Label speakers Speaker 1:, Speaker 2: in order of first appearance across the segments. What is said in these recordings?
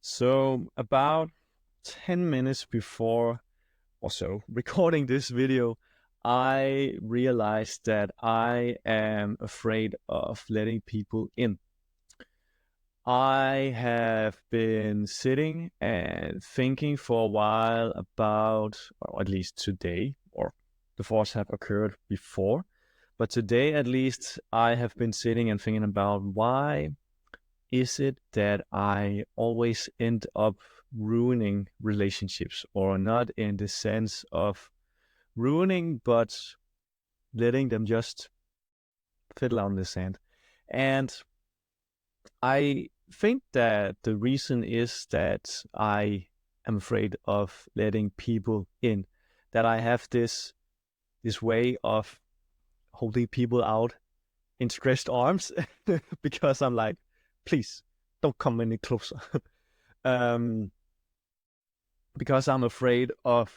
Speaker 1: So about 10 minutes before or so recording this video, I realized that I am afraid of letting people in. I have been sitting and thinking for a while about, or at least today, or the thoughts have occurred before, but today at least I have been sitting and thinking about why is it that I always end up ruining relationships, or not in the sense of ruining, but letting them just fiddle out in the sand? And I think that the reason is that I am afraid of letting people in, that I have this way of holding people out in stretched arms because I'm like, please don't come any closer. um, because I'm afraid of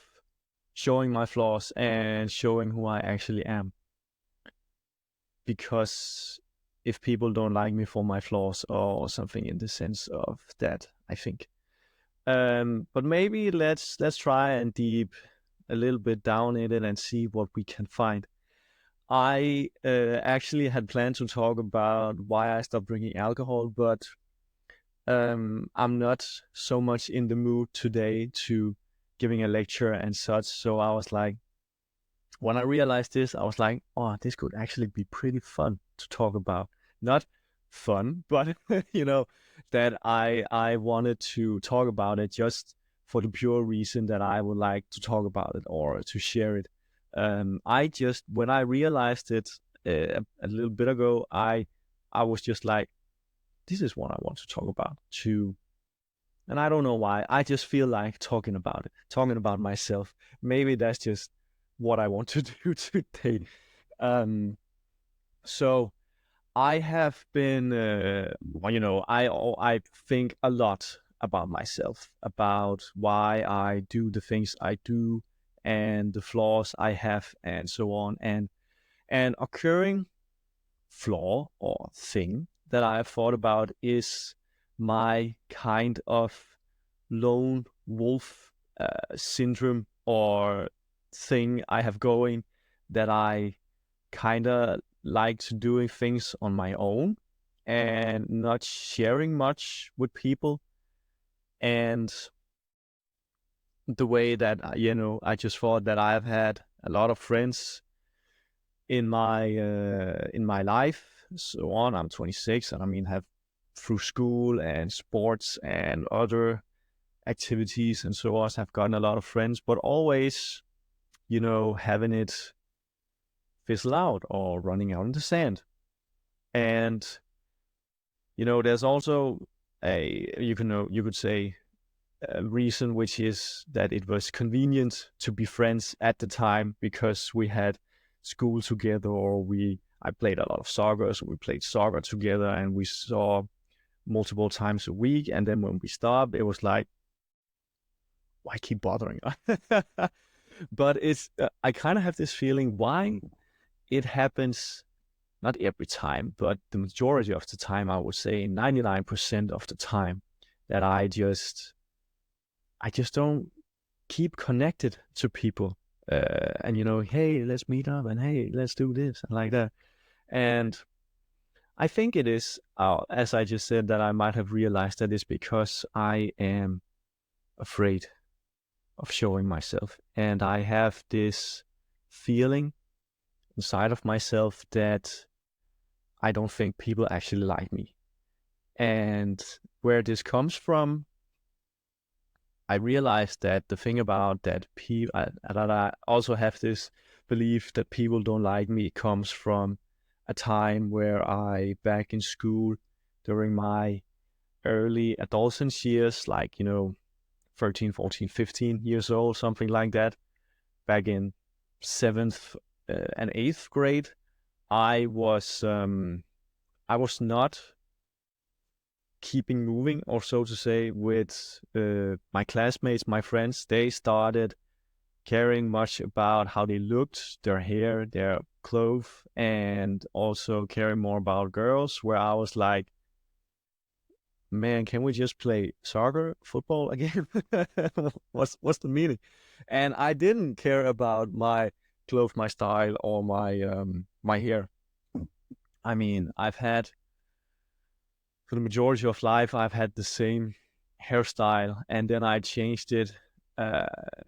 Speaker 1: showing my flaws and showing who I actually am. Because if people don't like me for my flaws or something in the sense of that, I think. But maybe let's try and deep a little bit down in it and see what we can find. I actually had planned to talk about why I stopped drinking alcohol, but I'm not so much in the mood today to giving a lecture and such. So I was like, when I realized this, I was like, oh, this could actually be pretty fun to talk about. Not fun, but that I wanted to talk about it just for the pure reason that I would like to talk about it or to share it. I just when I realized it a little bit ago, I was just like, this is what I want to talk about too. And I don't know why. I just feel like talking about it, talking about myself. Maybe that's just what I want to do today. Um, so I have been, I think a lot about myself, about why I do the things I do, and the flaws I have, and so on. And occurring flaw or thing that I have thought about is my kind of lone wolf syndrome or thing I have going, that I kind of like to doing things on my own and not sharing much with people. And the way that I just thought that I've had a lot of friends in my life, so on. I'm 26, and I mean have through school and sports and other activities and so on, have gotten a lot of friends, but always, having it fizzle out or running out in the sand. And there's also you could say a reason, which is that it was convenient to be friends at the time because we had school together, or I played a lot of soccer, so we played soccer together and we saw multiple times a week. And then when we stopped, it was like, why keep bothering? But I kind of have this feeling why it happens, not every time, but the majority of the time, I would say 99% of the time, that I just don't keep connected to people. And hey, let's meet up, and hey, let's do this, and like that. And I think it is, as I just said, that I might have realized that it's because I am afraid of showing myself. And I have this feeling inside of myself that I don't think people actually like me. And where this comes from, I realized that the thing about that that I also have this belief that people don't like me comes from a time where back in school, during my early adolescence years, like, 13, 14, 15 years old, something like that, back in seventh and eighth grade, I was not keeping moving, or so to say, with my classmates, my friends. They started caring much about how they looked, their hair, their clothes, and also caring more about girls, where I was like, man, can we just play soccer, football again? What's the meaning? And I didn't care about my clothes, my style, or my hair. I mean, I've had for the majority of life, I've had the same hairstyle, and then I changed it uh,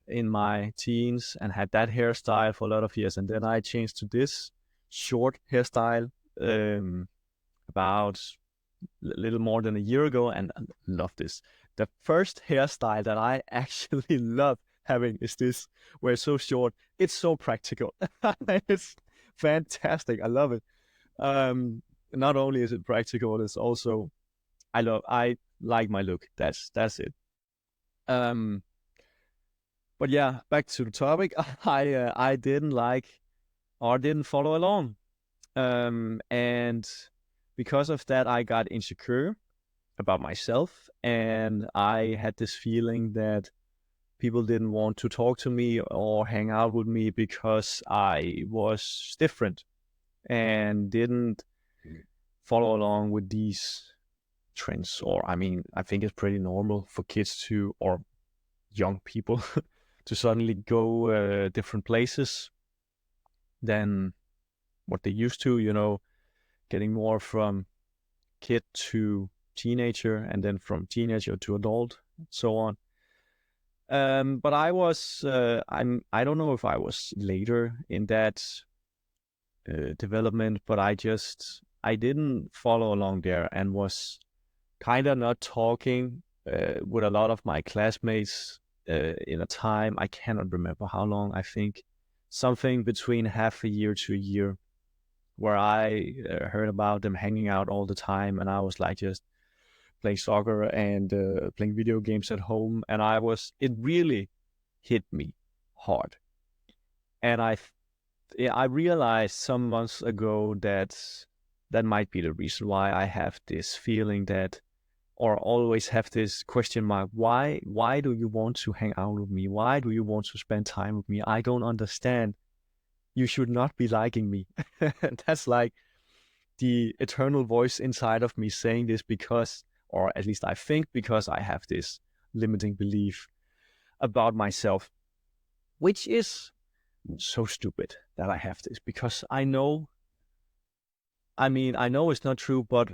Speaker 1: in my teens and had that hairstyle for a lot of years, and then I changed to this short hairstyle about a little more than a year ago, and I love this. The first hairstyle that I actually love having is this, where it's so short. It's so practical. It's fantastic. I love it. Um, Not only is it practical, it's also I like my look. That's it. Um, but yeah, back to the topic. I didn't like or didn't follow along. And because of that, I got insecure about myself, and I had this feeling that people didn't want to talk to me or hang out with me because I was different and didn't follow along with these trends. Or I mean, I think it's pretty normal for kids to, or young people to suddenly go different places than what they used to, getting more from kid to teenager and then from teenager to adult, so on. But I don't know if I was later in that development, but I didn't follow along there and was kind of not talking with a lot of my classmates in a time, I cannot remember how long, I think something between half a year to a year, where I heard about them hanging out all the time, and I was like just playing soccer and playing video games at home, and it really hit me hard. And I realized some months ago that that might be the reason why I have this feeling that, or always have this question mark, why do you want to hang out with me? Why do you want to spend time with me? I don't understand. You should not be liking me. That's like the eternal voice inside of me saying this because, or at least I think because I have this limiting belief about myself, which is so stupid that I have this, because I know it's not true, but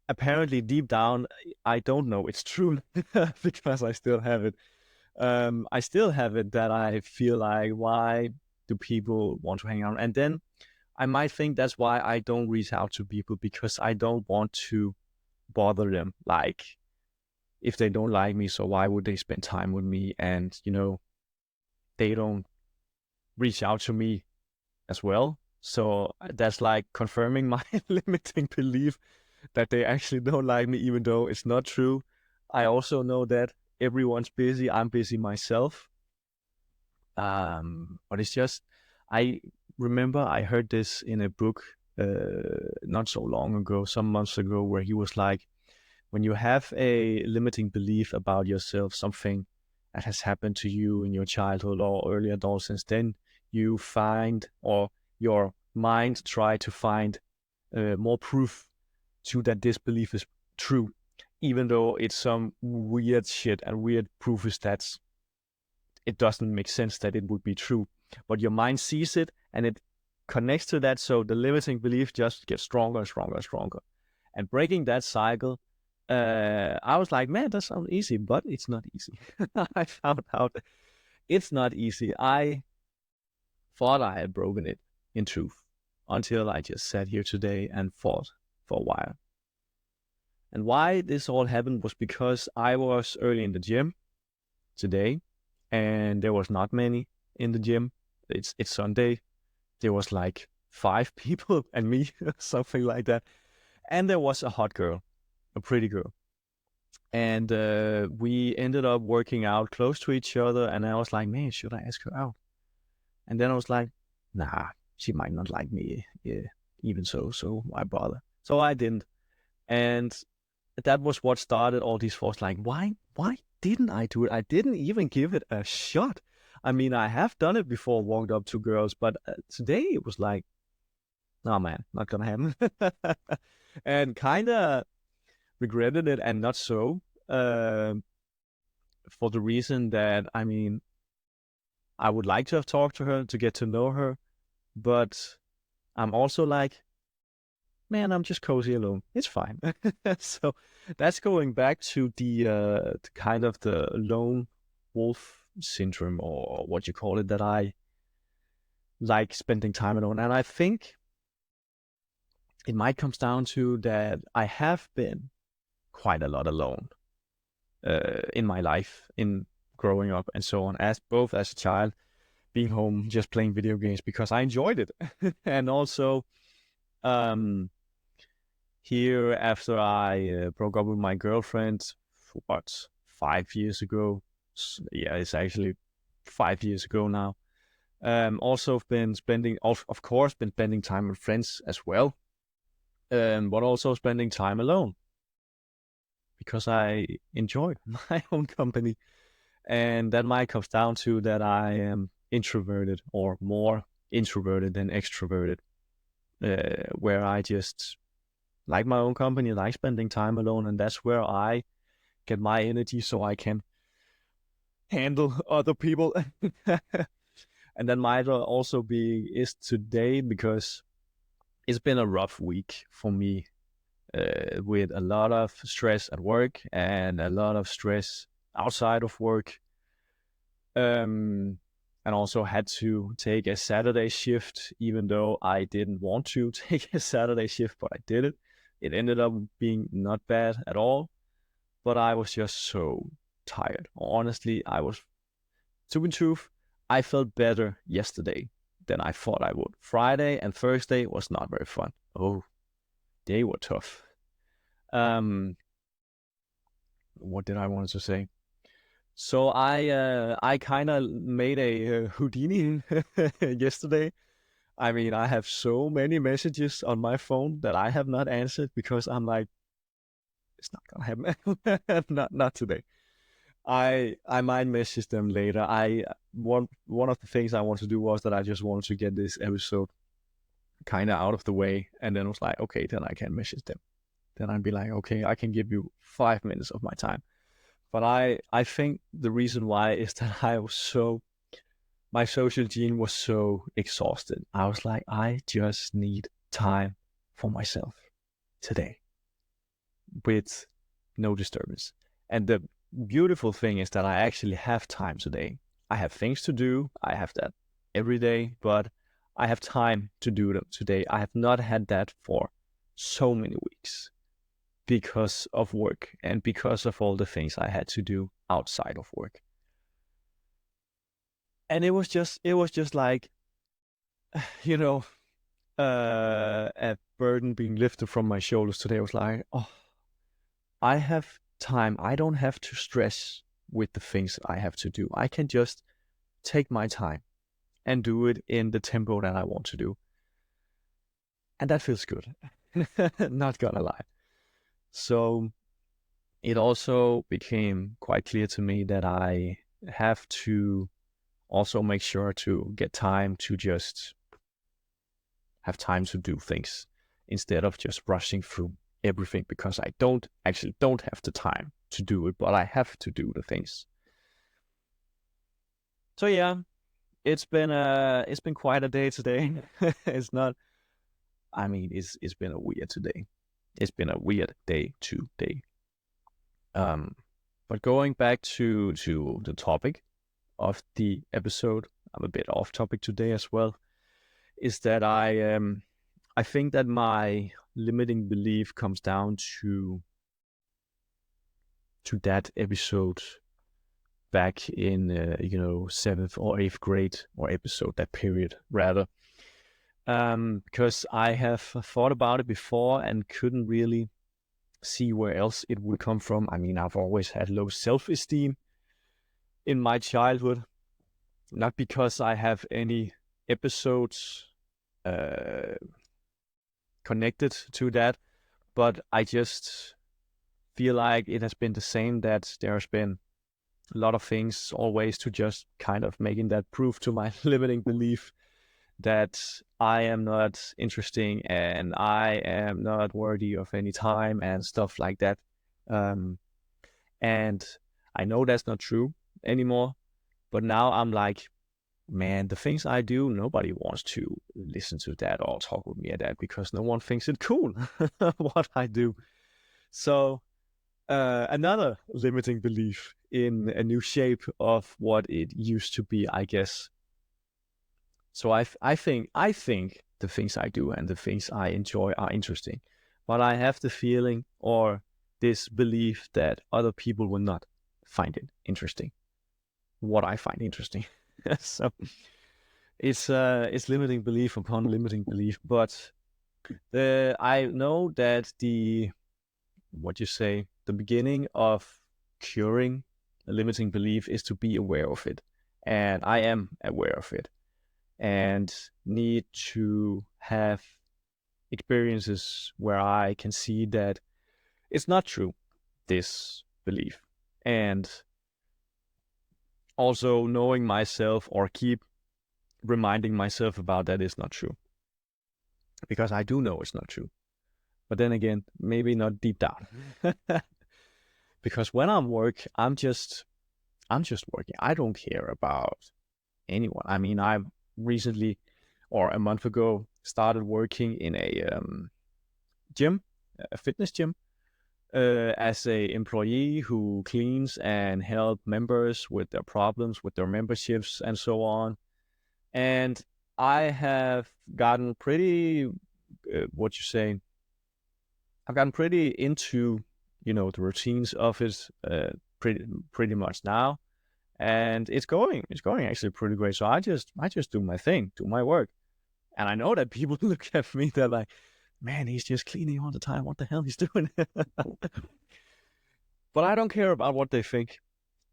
Speaker 1: apparently deep down, I don't know it's true because I still have it. I still have it that I feel like, why do people want to hang out? And then I might think that's why I don't reach out to people, because I don't want to bother them. Like, if they don't like me, so why would they spend time with me? And, they don't reach out to me as well. So that's like confirming my limiting belief that they actually don't like me, even though it's not true. I also know that everyone's busy. I'm busy myself. But it's just, I remember I heard this in a book not so long ago, some months ago, where he was like, when you have a limiting belief about yourself, something that has happened to you in your childhood or early adolescence, then you find, or your mind try to find more proof to that this belief is true, even though it's some weird shit and weird proof is that it doesn't make sense that it would be true. But your mind sees it and it connects to that, so the limiting belief just gets stronger and stronger and stronger. And breaking that cycle, I was like, man, that sounds easy, but it's not easy. I found out it's not easy. I thought I had broken it, in truth, until I just sat here today and thought for a while. And why this all happened was because I was early in the gym today, and there was not many in the gym. It's Sunday. There was like 5 people and me, something like that. And there was a hot girl, a pretty girl. And we ended up working out close to each other. And I was like, man, should I ask her out? And then I was like, nah, she might not like me. Yeah, even so why bother? So I didn't. And that was what started all these thoughts. Like, why didn't I do it? I didn't even give it a shot. I mean, I have done it before, walked up to girls, but today it was like, no, man, not gonna happen. And kind of regretted it and not so. For the reason that, I mean, I would like to have talked to her to get to know her, but I'm also like, man, I'm just cozy alone. It's fine. So that's going back to the kind of the lone wolf syndrome, or what you call it, that I like spending time alone. And I think it might comes down to that I have been quite a lot alone in my life, in growing up and so on, as both as a child, being home just playing video games because I enjoyed it, and also um, here after I broke up with my girlfriend, what, 5 years ago? Yeah, it's actually 5 years ago now. Also been spending, of course, been spending time with friends as well, but also spending time alone because I enjoy my own company. And that might come down to that I am introverted, or more introverted than extroverted, where I just like my own company, like spending time alone, and that's where I get my energy so I can handle other people. And that might also be is today, because it's been a rough week for me, with a lot of stress at work and a lot of stress outside of work. And also had to take a Saturday shift, even though I didn't want to take a Saturday shift, but I did it. It ended up being not bad at all, but I was just so tired. Honestly, to be truth, I felt better yesterday than I thought I would. Friday and Thursday was not very fun. Oh, they were tough. What did I want to say? So I kind of made a Houdini yesterday. I mean, I have so many messages on my phone that I have not answered because I'm like, it's not gonna happen. Not today. I might message them later. One of the things I want to do was that I just wanted to get this episode kind of out of the way, and then was like, okay, then I can message them. Then I'd be like, okay, I can give you 5 minutes of my time. But I think the reason why is that my social gene was so exhausted. I was like, I just need time for myself today with no disturbance. And the beautiful thing is that I actually have time today. I have things to do. I have that every day, but I have time to do them today. I have not had that for so many weeks because of work and because of all the things I had to do outside of work. And it was just like, you know, a burden being lifted from my shoulders today. I was like, oh, I have time. I don't have to stress with the things I have to do. I can just take my time and do it in the tempo that I want to do. And that feels good. Not gonna lie. So it also became quite clear to me that I have to also make sure to get time to just have time to do things instead of just rushing through everything, because I don't have the time to do it, but I have to do the things. So yeah, it's been quite a day today. It's not, I mean, it's been a weird today. It's been a weird day today. But going back to the topic of the episode, I'm a bit off topic today as well, is that I think that my limiting belief comes down to that episode back in 7th or 8th grade, or episode, that period rather, because I have thought about it before and couldn't really see where else it would come from. I mean, I've always had low self-esteem in my childhood, not because I have any episodes connected to that, but I just feel like it has been the same, that there has been a lot of things always to just kind of making that proof to my limiting belief that I am not interesting and I am not worthy of any time and stuff like that. And I know that's not true anymore, but now I'm like, man, the things I do, nobody wants to listen to that or talk with me at that because no one thinks it cool what I do. So another limiting belief in a new shape of what it used to be, I guess. So I think the things I do and the things I enjoy are interesting, but I have the feeling or this belief that other people will not find it interesting. What I find interesting. So it's limiting belief upon limiting belief, but I know that the beginning of curing a limiting belief is to be aware of it, and I am aware of it, and need to have experiences where I can see that it's not true, this belief, and also knowing myself or keep reminding myself about that is not true, because I do know it's not true. But then again, maybe not deep down. Because when I'm just working. I don't care about anyone. I mean, I recently or a month ago started working in a gym, a fitness gym, as a employee who cleans and help members with their problems with their memberships and so on. And I have gotten pretty, what you say, I've gotten pretty into, the routines of it, pretty much now, and it's going actually pretty great. So I just do my thing, do my work, and I know that people look at me, they're like, man, he's just cleaning all the time. What the hell he's doing? But I don't care about what they think,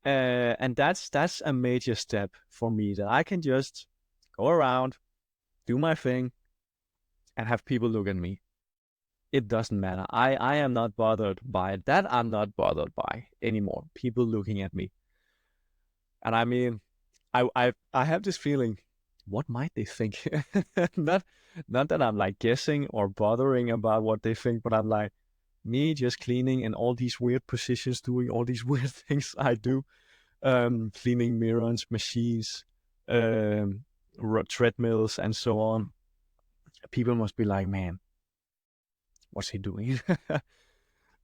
Speaker 1: and that's a major step for me, that I can just go around, do my thing, and have people look at me. It doesn't matter. I am not bothered by it. That I'm not bothered by anymore. People looking at me. And I mean, I have this feeling, what might they think? not not that I'm like guessing or bothering about what they think, but I'm like, me just cleaning in all these weird positions, doing all these weird things I do, cleaning mirrors, machines, um, treadmills, and so on. People must be like, man, what's he doing?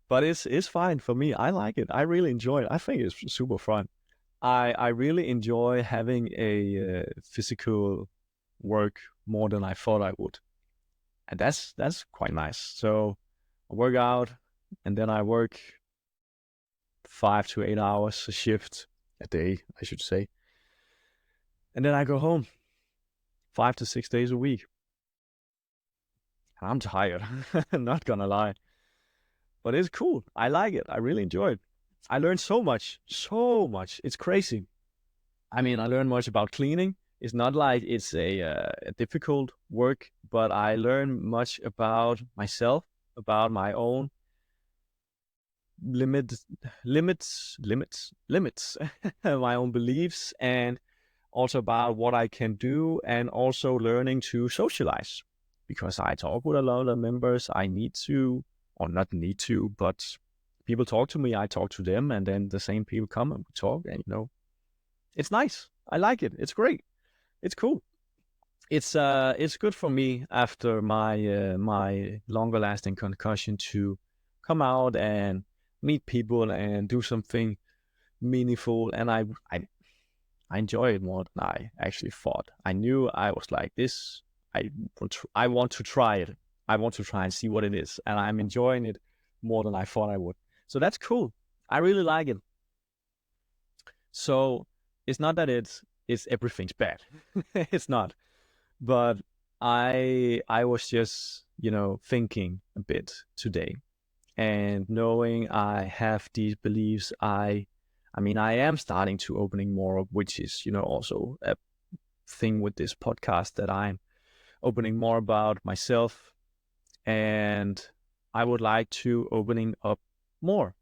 Speaker 1: But it's fine for me. I like it. I really enjoy it. I think it's super fun. I really enjoy having a physical work more than I thought I would, and that's quite nice. So I work out, and then I work 5 to 8 hours a shift a day, I should say, and then I go home 5 to 6 days a week. And I'm tired, not gonna lie, but it's cool. I like it. I really enjoy it. I learned so much, so much. It's crazy. I mean, I learned much about cleaning. It's not like it's a difficult work, but I learned much about myself, about my own limits, limits, my own beliefs, and also about what I can do, and also learning to socialize, because I talk with a lot of members. I need to, or not need to, but people talk to me, I talk to them, and then the same people come and we talk, and it's nice. I like it. It's great. It's cool. It's good for me after my longer lasting concussion to come out and meet people and do something meaningful, and I enjoy it more than I actually thought. I knew I was like this. I want to try it. I want to try and see what it is, and I'm enjoying it more than I thought I would. So that's cool. I really like it. So it's not that it's everything's bad. It's not. But I was just, thinking a bit today, and knowing I have these beliefs, I mean, I am starting to opening more up, which is, also a thing with this podcast, that I'm opening more about myself, and I would like to opening up more,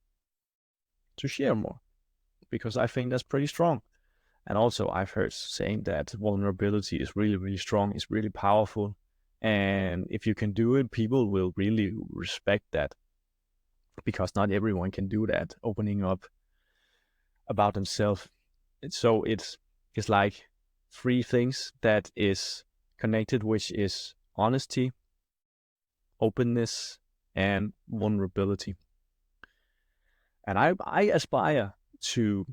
Speaker 1: to share more, because I think that's pretty strong. And also, I've heard saying that vulnerability is really, really strong. It's really powerful. And if you can do it, people will really respect that. because not everyone can do that, opening up about themselves. So it's like three things that is connected, which is honesty, openness, and vulnerability. And I aspire to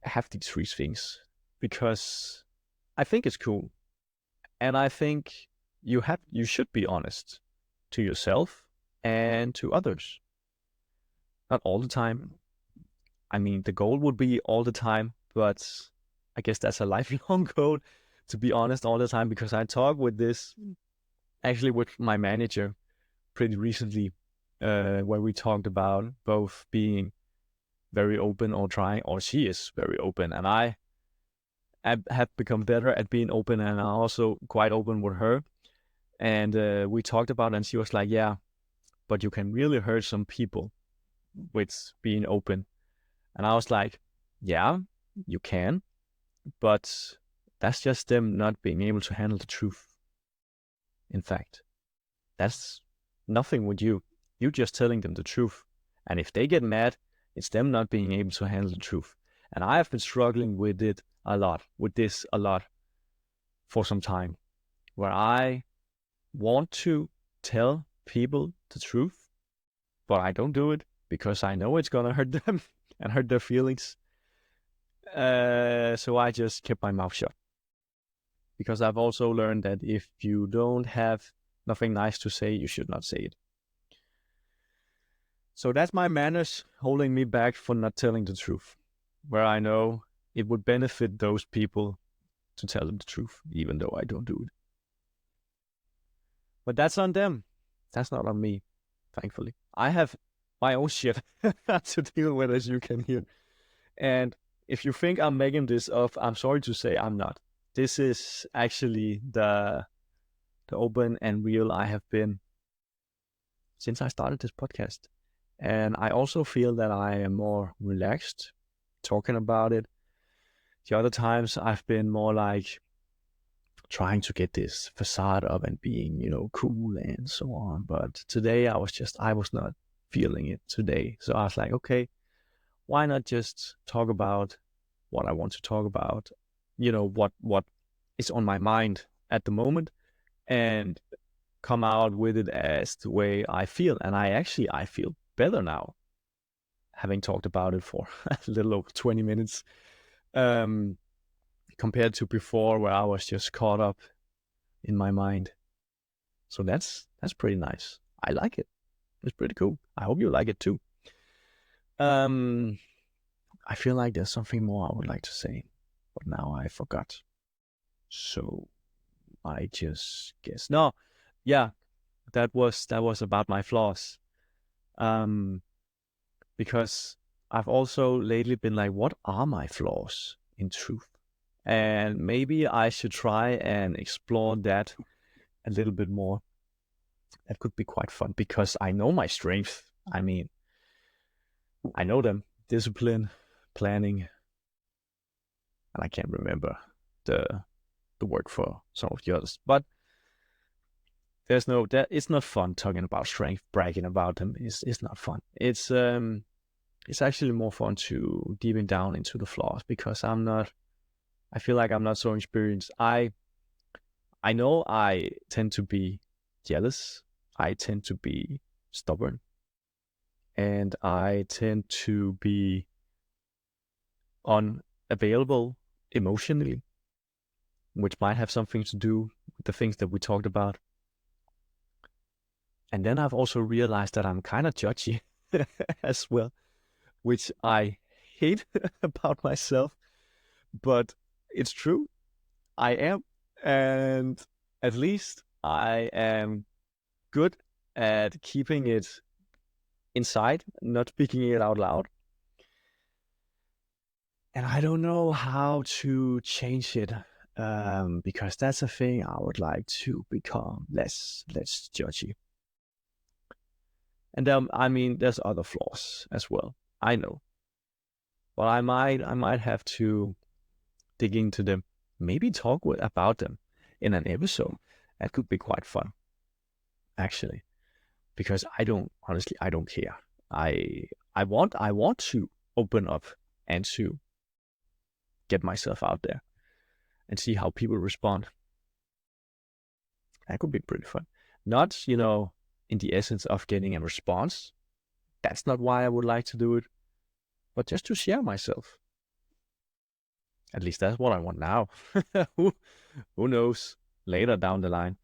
Speaker 1: have these three things because I think it's cool. And I think you should be honest to yourself and to others. Not all the time. I mean, the goal would be all the time, but I guess that's a lifelong goal to be honest all the time, because I talked with this actually with my manager pretty recently, where we talked about both being very open or trying, or she is very open, and I have become better at being open, and I'm also quite open with her. And we talked about it, and she was like, yeah, but you can really hurt some people with being open. And I was like, yeah, you can, but that's just them not being able to handle the truth. In fact, that's nothing with you. You're just telling them the truth. And if they get mad, it's them not being able to handle the truth. And I have been struggling with it a lot, with this a lot for some time, where I want to tell people the truth, but I don't do it because I know it's going to hurt them and hurt their feelings. So I just kept my mouth shut. Because I've also learned that if you don't have nothing nice to say, you should not say it. So that's my manners holding me back for not telling the truth, where I know it would benefit those people to tell them the truth, even though I don't do it. But that's on them. That's not on me, thankfully. I have my own shit to deal with, as you can hear. And if you think I'm making this up, I'm sorry to say I'm not. This is actually the open and real I have been since I started this podcast. And I also feel that I am more relaxed talking about it. The other times I've been more like trying to get this facade up and being, cool and so on. But today I was not feeling it today. So I was like, okay, why not just talk about what I want to talk about? What is on my mind at the moment, and come out with it as the way I feel. And I feel better now, having talked about it for a little over 20 minutes, compared to before, where I was just caught up in my mind. So that's pretty nice. I like it. It's pretty cool. I hope you like it too. I feel like there's something more I would like to say, but now I forgot. So I just guess no. Yeah, that was about my flaws. Because I've also lately been like, what are my flaws in truth? And maybe I should try and explore that a little bit more. That could be quite fun, because I know my strengths. I mean, I know them: discipline, planning, and I can't remember the word for some of the others. But it's not fun talking about strength, bragging about them. It's not fun. It's actually more fun to deeping down into the flaws, because I feel like I'm not so experienced. I know I tend to be jealous. I tend to be stubborn. And I tend to be unavailable emotionally, which might have something to do with the things that we talked about. And then I've also realized that I'm kind of judgy as well, which I hate about myself. But it's true. I am. And at least I am good at keeping it inside, not speaking it out loud. And I don't know how to change it, because that's a thing I would like to become less judgy. And I mean, there's other flaws as well, I know, but I might have to dig into them, maybe talk about them in an episode. That could be quite fun, actually, because honestly, I don't care. I want to open up and to get myself out there and see how people respond. That could be pretty fun. Not, in the essence of getting a response. That's not why I would like to do it, but just to share myself. At least that's what I want now. who, who knows later down the line.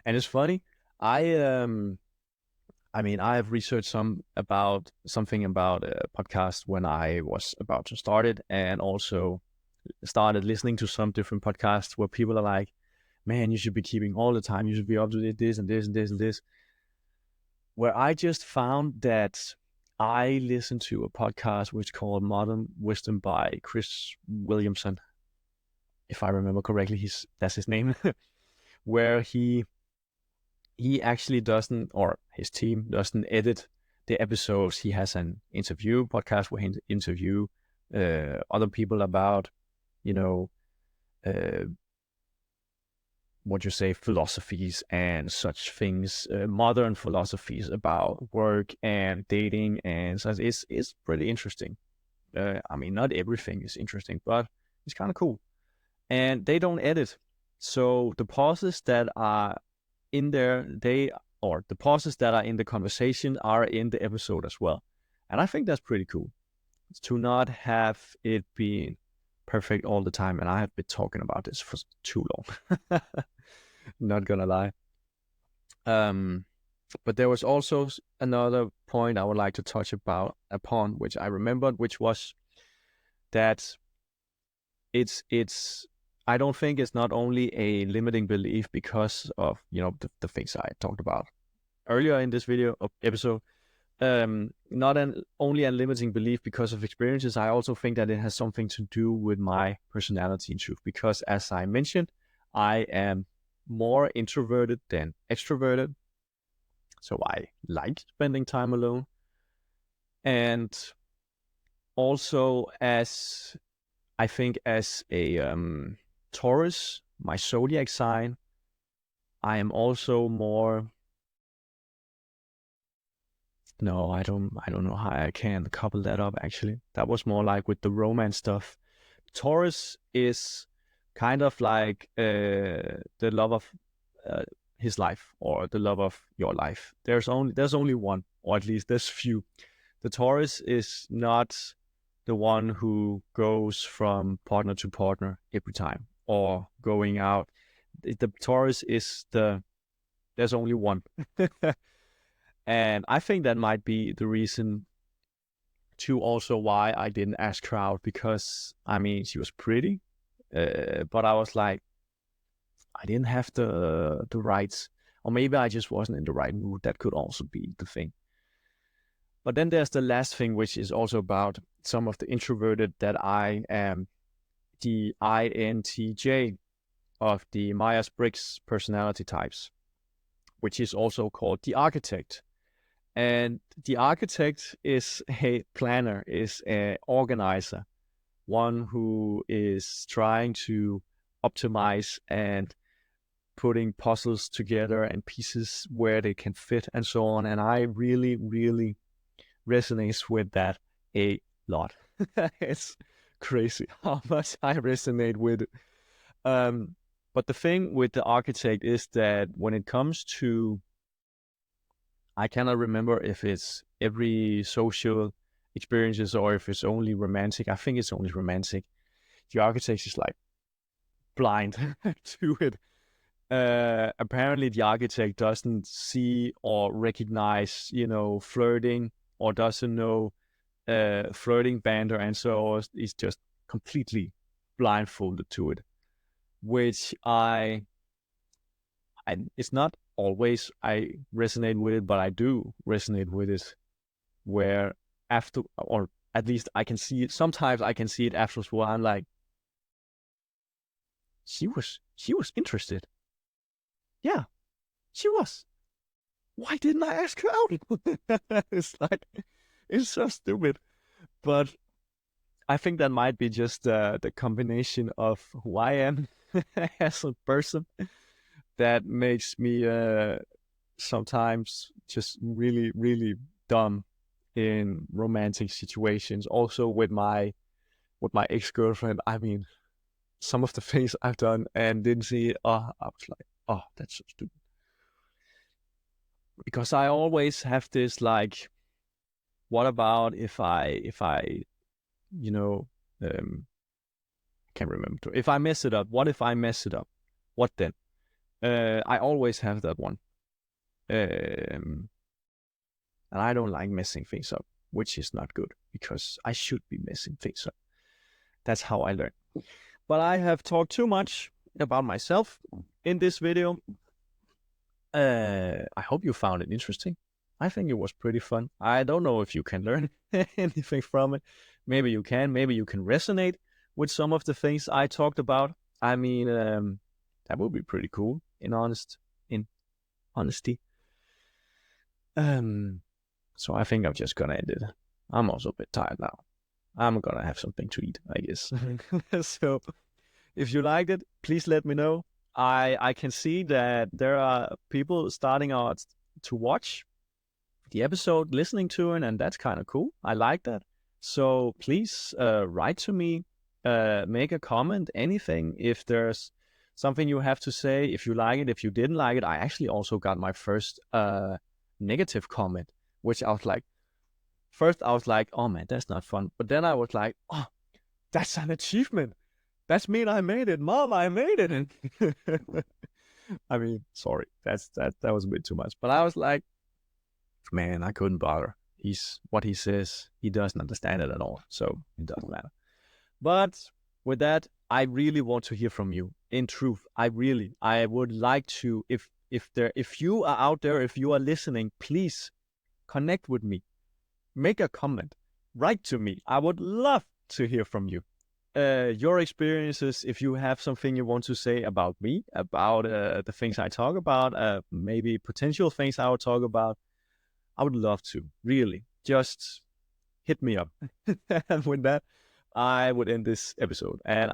Speaker 1: And it's funny. I have researched something about a podcast when I was about to start it, and also started listening to some different podcasts where people are like, man, you should be keeping all the time. You should be up to this and this and this and this. Where I just found that I listened to a podcast which is called Modern Wisdom by Chris Williamson, if I remember correctly. That's his name, where he actually doesn't, or his team doesn't edit the episodes. He has an interview podcast where he interview other people about, philosophies and such things, modern philosophies about work and dating, and so it's pretty interesting. Not everything is interesting, but it's kind of cool. And they don't edit, so the pauses that are in there, the pauses that are in the conversation are in the episode as well. And I think that's pretty cool to not have it being perfect all the time. And I have been talking about this for too long. Not gonna lie. But there was also another point I would like to touch upon, which I remembered, which was that I don't think it's not only a limiting belief because of the things I talked about earlier in this episode. Not only a limiting belief because of experiences. I also think that it has something to do with my personality in truth, because as I mentioned, I am more introverted than extroverted, so I like spending time alone. And also, as I think, as a Taurus, my zodiac sign, I am also more. No, I don't know how I can couple that up. Actually, that was more like with the romance stuff. Taurus is kind of like the love of his life, or the love of your life. There's only one, or at least there's few. The Taurus is not the one who goes from partner to partner every time, or going out. The Taurus is there's only one. And I think that might be the reason too, also why I didn't ask her out, because she was pretty, but I was like, I didn't have the rights, or maybe I just wasn't in the right mood. That could also be the thing. But then there's the last thing, which is also about some of the introverted, that I am the INTJ of the Myers-Briggs personality types, which is also called the architect. And the architect is a planner, is an organizer, one who is trying to optimize and putting puzzles together and pieces where they can fit and so on. And I really, really resonates with that a lot. It's crazy how much I resonate with it. But the thing with the architect is that when it comes to, I cannot remember if it's every social experiences or if it's only romantic. I think it's only romantic. The architect is like blind to it. Apparently the architect doesn't see or recognize, flirting, or doesn't know flirting banter, and so is just completely blindfolded to it, which it's not always I resonate with it, but I do resonate with it, where after, or at least I can see it, sometimes I can see it afterwards, where I'm like, she was interested. Yeah, she was. Why didn't I ask her out? It's like, it's so stupid. But I think that might be just the combination of who I am as a person that makes me sometimes just really, really dumb in romantic situations, also with my ex-girlfriend. I mean, some of the things I've done and didn't see it, I was like, oh, that's so stupid. Because I always have this like, what about if I you know, can't remember. If I mess it up, what if I mess it up? What then? I always have that one. And I don't like messing things up, which is not good because I should be messing things up. That's how I learn. But I have talked too much about myself in this video. I hope you found it interesting. I think it was pretty fun. I don't know if you can learn anything from it. Maybe you can. Maybe you can resonate with some of the things I talked about. I mean, that would be pretty cool. In honesty. So I think I'm just gonna end it. I'm also a bit tired now. I'm gonna have something to eat, I guess. So if you liked it, please let me know. I can see that there are people starting out to watch the episode, listening to it, and that's kind of cool. I like that. So please write to me, make a comment, anything. If there's something you have to say, if you like it, if you didn't like it. I actually also got my first negative comment, which I was like, first I was like, oh man, that's not fun. But then I was like, oh, that's an achievement. That's mean I made it. Mom, I made it. I mean, sorry, that was a bit too much. But I was like, man, I couldn't bother. What he says, he doesn't understand it at all. So it doesn't matter. But with that, I really want to hear from you. In truth, I would like to, if you are out there, if you are listening, please connect with me. Make a comment. Write to me. I would love to hear from you. Your experiences, if you have something you want to say about me, about the things I talk about, maybe potential things I will talk about, I would love to, really. Just hit me up. And with that, I would end this episode. And